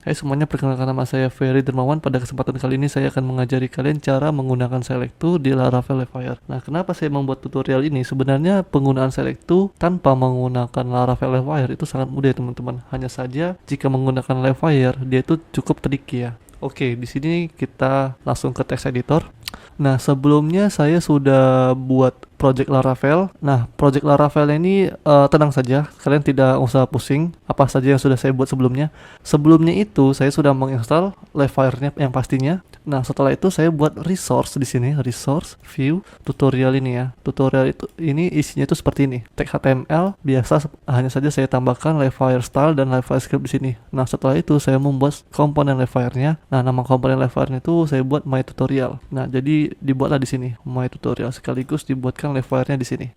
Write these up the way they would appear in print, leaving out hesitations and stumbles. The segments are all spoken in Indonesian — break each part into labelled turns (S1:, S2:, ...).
S1: Hai semuanya, perkenalkan nama saya Ferry Dermawan. Pada kesempatan kali ini saya akan mengajari kalian cara menggunakan Select2 di Laravel Livewire. Nah, kenapa saya membuat tutorial ini? Sebenarnya penggunaan Select2 tanpa menggunakan Laravel Livewire itu sangat mudah ya teman-teman. Hanya saja jika menggunakan Livewire, dia itu cukup tricky ya. Oke, di sini kita langsung ke text editor. Nah, sebelumnya saya sudah buat project Laravel. Nah, project Laravel ini tenang saja, kalian tidak usah pusing apa saja yang sudah saya buat sebelumnya. Sebelumnya itu saya sudah menginstal Livewire-nya yang pastinya. Nah, setelah itu saya buat resource di sini, resource view tutorial ini ya. Tutorial itu ini isinya itu seperti ini. Tag HTML biasa, hanya saja saya tambahkan Livewire style dan Livewire script di sini. Nah, setelah itu saya membuat komponen Livewire-nya. Nah, nama komponen Livewire-nya itu saya buat my tutorial. Nah, jadi dibuatlah di sini my tutorial, sekaligus dibuatkan Livewire-nya di sini.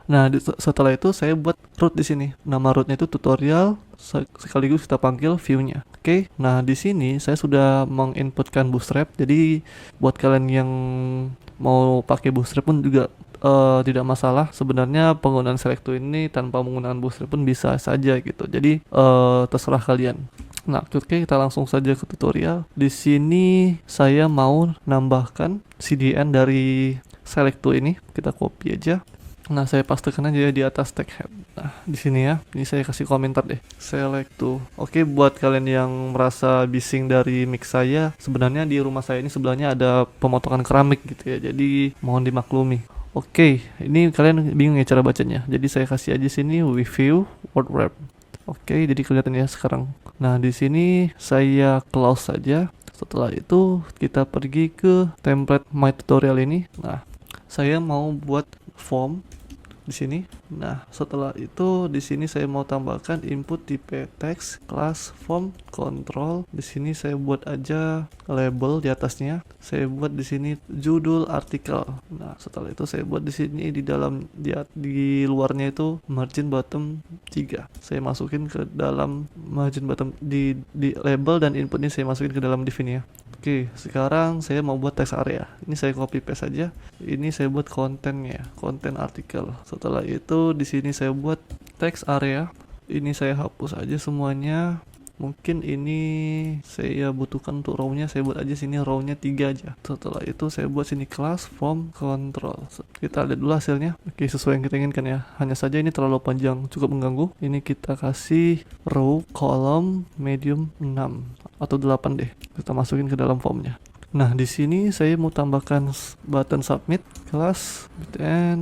S1: Nah, setelah itu saya buat root di sini. Nama rootnya itu tutorial, sekaligus kita panggil view-nya. Oke. Nah, di sini saya sudah menginputkan Bootstrap. Jadi buat kalian yang mau pakai Bootstrap pun juga tidak masalah. Sebenarnya penggunaan Select2 ini tanpa menggunakan Bootstrap pun bisa saja gitu. Jadi terserah kalian. Nah, oke, kita langsung saja ke tutorial. Di sini saya mau nambahkan CDN dari Select2 ini. Kita copy aja. Nah, saya pastekan aja di atas tag head. Nah, di sini ya. Ini saya kasih komentar deh. Select2. Oke, buat kalian yang merasa bising dari mic saya, sebenarnya di rumah saya ini sebelahnya ada pemotongan keramik gitu ya. Jadi mohon dimaklumi. Oke, ini kalian bingung ya cara bacanya. Jadi saya kasih aja sini review WordWrap. Oke, jadi kelihatan ya sekarang. Nah, di sini saya close saja. Setelah itu kita pergi ke template my tutorial ini. Nah, saya mau buat form di sini. Nah, setelah itu di sini saya mau tambahkan input tipe text class form control. Di sini saya buat aja label di atasnya. Saya buat di sini judul artikel. Nah, setelah itu saya buat di sini di dalam di luarnya itu margin bottom 3. Saya masukin ke dalam margin bottom di label, dan input ini saya masukin ke dalam div ini ya. Oke, sekarang saya mau buat text area. Ini saya copy paste saja. Ini saya buat kontennya, konten artikel. Setelah itu di sini saya buat text area. Ini saya hapus aja semuanya. Mungkin ini saya butuhkan untuk row-nya, saya buat aja sini row-nya 3 aja. Setelah itu saya buat sini class form control. Kita lihat dulu hasilnya. Oke, sesuai yang kita inginkan ya. Hanya saja ini terlalu panjang, cukup mengganggu. Ini kita kasih row column medium 6 atau 8 deh. Kita masukin ke dalam formnya. Nah, di sini saya mau tambahkan button submit, class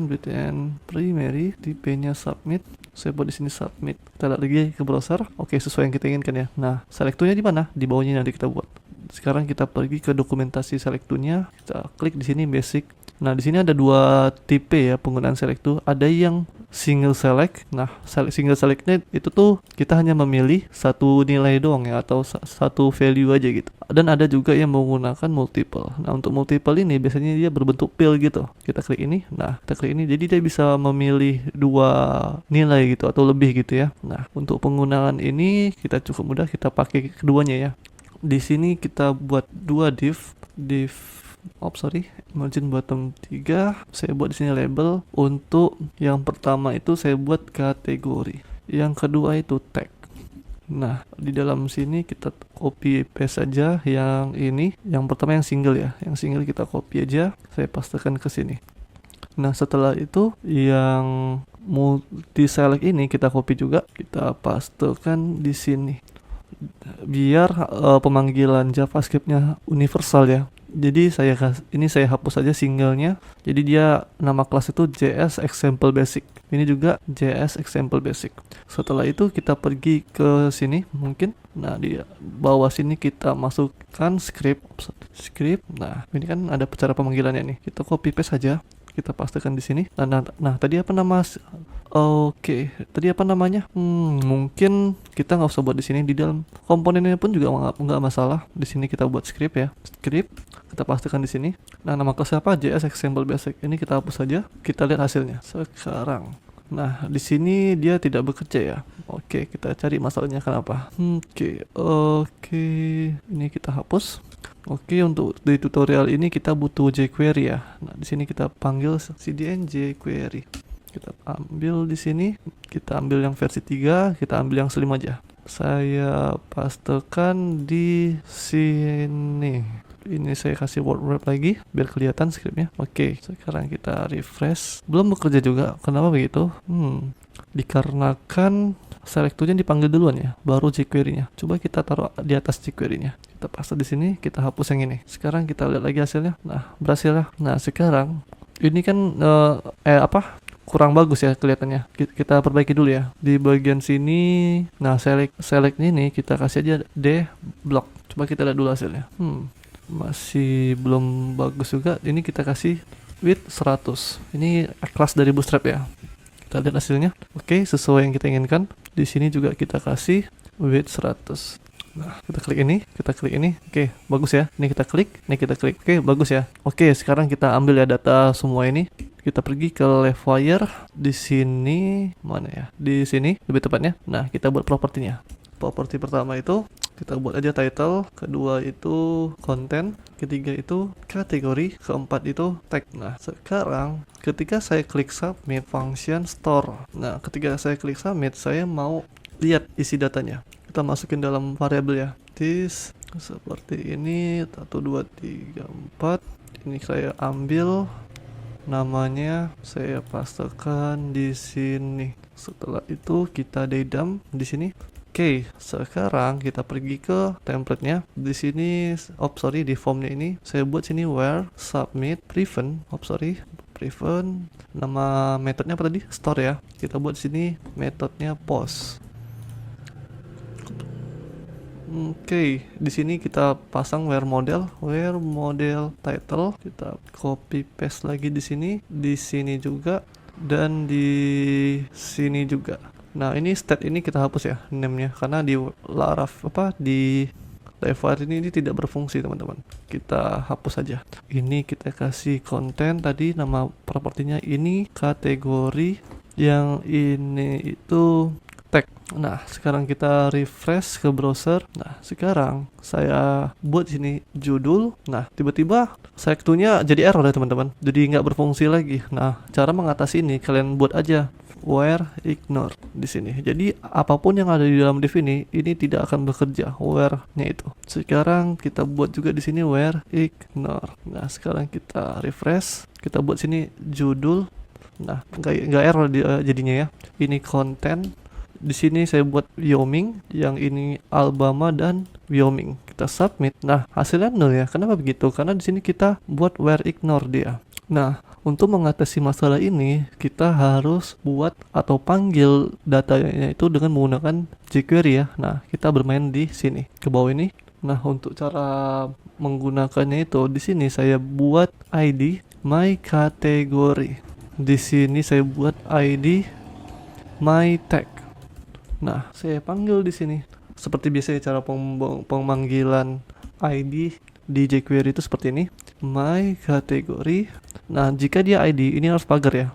S1: btn primary, tipenya submit. Saya buat di sini submit. Kita lihat lagi ke browser. Oke, sesuai yang kita inginkan ya. Nah, Select2-nya di mana? Di bawahnya nanti kita buat. Sekarang kita pergi ke dokumentasi Select2-nya. Kita klik di sini basic. Nah, di sini ada dua tipe ya penggunaan Select2. Ada yang single select. Nah, single selectnya itu tuh kita hanya memilih satu nilai doang ya, atau satu value aja gitu. Dan ada juga yang menggunakan multiple. Nah, untuk multiple ini biasanya dia berbentuk pill gitu. Kita klik ini. Nah, kita klik ini. Jadi dia bisa memilih dua nilai gitu atau lebih gitu ya. Nah, untuk penggunaan ini kita cukup mudah, kita pakai keduanya ya. Di sini kita buat dua div margin bottom 3. Saya buat di sini label. Untuk yang pertama itu saya buat kategori. Yang kedua itu tag. Nah, di dalam sini kita copy paste saja yang ini. Yang pertama yang single ya. Yang single kita copy aja. Saya pastekan ke sini. Nah, setelah itu yang multi select ini kita copy juga. Kita pastekan di sini. Biar pemanggilan JavaScript-nya universal ya. Jadi saya hapus aja singlenya. Jadi dia nama kelas itu JS Example Basic. Ini juga JS Example Basic. Setelah itu kita pergi ke sini mungkin. Nah, di bawah sini kita masukkan script. Nah, ini kan ada cara pemanggilannya nih. Kita copy paste saja. Kita pastekan di sini. Nah, tadi apa nama? Oke, tadi apa namanya? Mungkin kita nggak usah buat di sini. Di dalam komponennya pun juga nggak masalah. Di sini kita buat script ya. Script kita pastikan di sini. Nah, nama kelasnya apa? JS Example Basic. Ini kita hapus saja. Kita lihat hasilnya sekarang. Nah, di sini dia tidak bekerja ya. Oke, kita cari masalahnya kenapa. Oke. Ini kita hapus. Oke, untuk di tutorial ini kita butuh jQuery ya. Nah, di sini kita panggil cdn jQuery. Kita ambil di sini, kita ambil yang versi 3, kita ambil yang slim aja. saya pastekan di sini. Ini saya kasih word wrap lagi biar kelihatan scriptnya. Oke, sekarang kita refresh. Belum bekerja juga. Kenapa begitu? Dikarenakan select to-nya dipanggil duluan ya, baru jQuery-nya. Coba kita taruh di atas jQuery-nya. Kita paste di sini, kita hapus yang ini. Sekarang kita lihat lagi hasilnya. Nah, berhasil ya. Nah, sekarang ini kan kurang bagus ya kelihatannya. Kita perbaiki dulu ya. Di bagian sini, nah select ini kita kasih aja D block. Coba kita lihat dulu hasilnya. Masih belum bagus juga. Ini kita kasih width 100. Ini kelas dari Bootstrap ya. Kita lihat hasilnya. Oke, sesuai yang kita inginkan. Di sini juga kita kasih width 100. Nah, kita klik ini. Oke, bagus ya. Ini kita klik. Oke, bagus ya. Oke, sekarang kita ambil ya data semua ini. Kita pergi ke Livewire. Di sini mana ya? Di sini lebih tepatnya. Nah, kita buat propertinya. Properti pertama itu kita buat aja title, kedua itu content, ketiga itu kategori, keempat itu tag. Nah, sekarang ketika saya klik submit function store. Nah, ketika saya klik submit, saya mau lihat isi datanya. Kita masukin dalam variabel ya. This seperti ini 1 2 3 4. Ini saya ambil namanya, saya pastekan di sini. Setelah itu kita dedam di sini. Oke, sekarang kita pergi ke template-nya. Di sini, di formnya ini saya buat sini where submit prevent. Prevent. Nama metodenya apa tadi? Store ya. Kita buat sini metodenya post. Oke, di sini kita pasang where model title. Kita copy paste lagi di sini juga, dan di sini juga. Nah, ini state ini kita hapus ya name-nya, karena di di Livewire ini tidak berfungsi teman-teman. Kita hapus aja. Ini kita kasih konten tadi, nama propertinya ini kategori, yang ini itu tag. Nah, sekarang kita refresh ke browser. Nah, sekarang saya buat sini judul. Nah, tiba-tiba select to-nya jadi error ya teman-teman. Jadi nggak berfungsi lagi. Nah, cara mengatasi ini kalian buat aja where ignore di sini. Jadi apapun yang ada di dalam div ini tidak akan bekerja where-nya itu. Sekarang kita buat juga di sini where ignore. Nah, sekarang kita refresh. Kita buat sini judul. Nah, nggak error jadinya ya. Ini konten. Di sini saya buat Wyoming, yang ini Alabama dan Wyoming. Kita submit. Nah, hasilnya 0 ya. Kenapa begitu? Karena di sini kita buat where ignore dia. Nah, untuk mengatasi masalah ini, kita harus buat atau panggil datanya itu dengan menggunakan jQuery ya. Nah, kita bermain di sini ke bawah ini. Nah, untuk cara menggunakannya itu di sini saya buat ID my category. Di sini saya buat ID my tag. Nah, saya panggil di sini. Seperti biasa cara pemanggilan ID di jQuery itu seperti ini. My category. Nah, jika dia ID, ini harus pagar ya.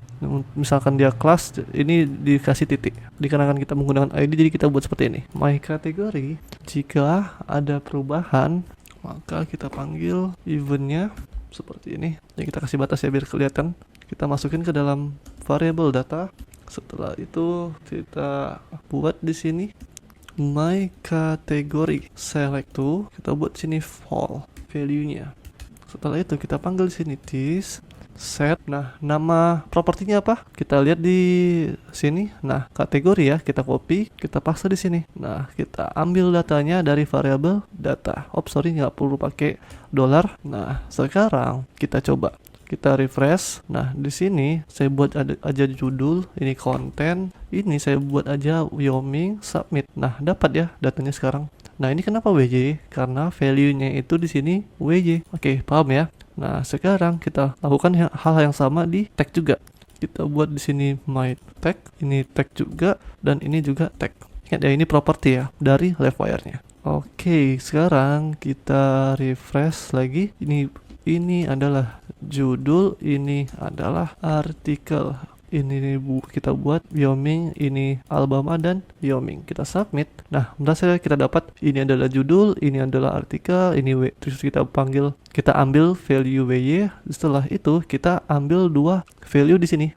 S1: Misalkan dia class, ini dikasih titik. Dikarenakan kita menggunakan ID, jadi kita buat seperti ini. My category. Jika ada perubahan, maka kita panggil eventnya seperti ini. Jadi kita kasih batas ya biar kelihatan. Kita masukin ke dalam variable data. Setelah itu kita buat di sini my category select to, kita buat sini fall value-nya. Setelah itu kita panggil sini this set. Nah, nama propertinya apa? Kita lihat di sini. Nah, kategori ya, kita copy, kita paste di sini. Nah, kita ambil datanya dari variabel data. Nggak perlu pakai $. Nah, sekarang kita coba. Kita refresh. Nah, di sini saya buat aja judul, ini konten, ini saya buat aja Wyoming, submit. Nah, dapat ya datanya sekarang. Nah, ini kenapa WJ? Karena value-nya itu di sini WJ. Oke, paham ya? Nah, sekarang kita lakukan hal yang sama di tag juga. Kita buat di sini my tag, ini tag juga, dan ini juga tag. Ingat ya, ini properti ya dari Livewire-nya. Oke, sekarang kita refresh lagi. Ini adalah judul, ini adalah artikel. Ini kita buat Wyoming, ini Alabama dan Wyoming. Kita submit. Nah, berhasil kita dapat ini adalah judul, ini adalah artikel, ini terus kita ambil value WY. Setelah itu kita ambil dua value di sini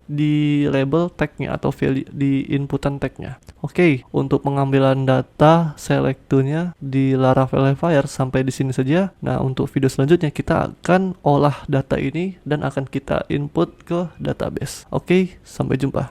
S1: di label tagnya atau value di inputan tagnya. Oke, untuk pengambilan data select to-nya di Laravel Fire sampai di sini saja. Nah, untuk video selanjutnya kita akan olah data ini dan akan kita input ke database. Oke, sampai jumpa.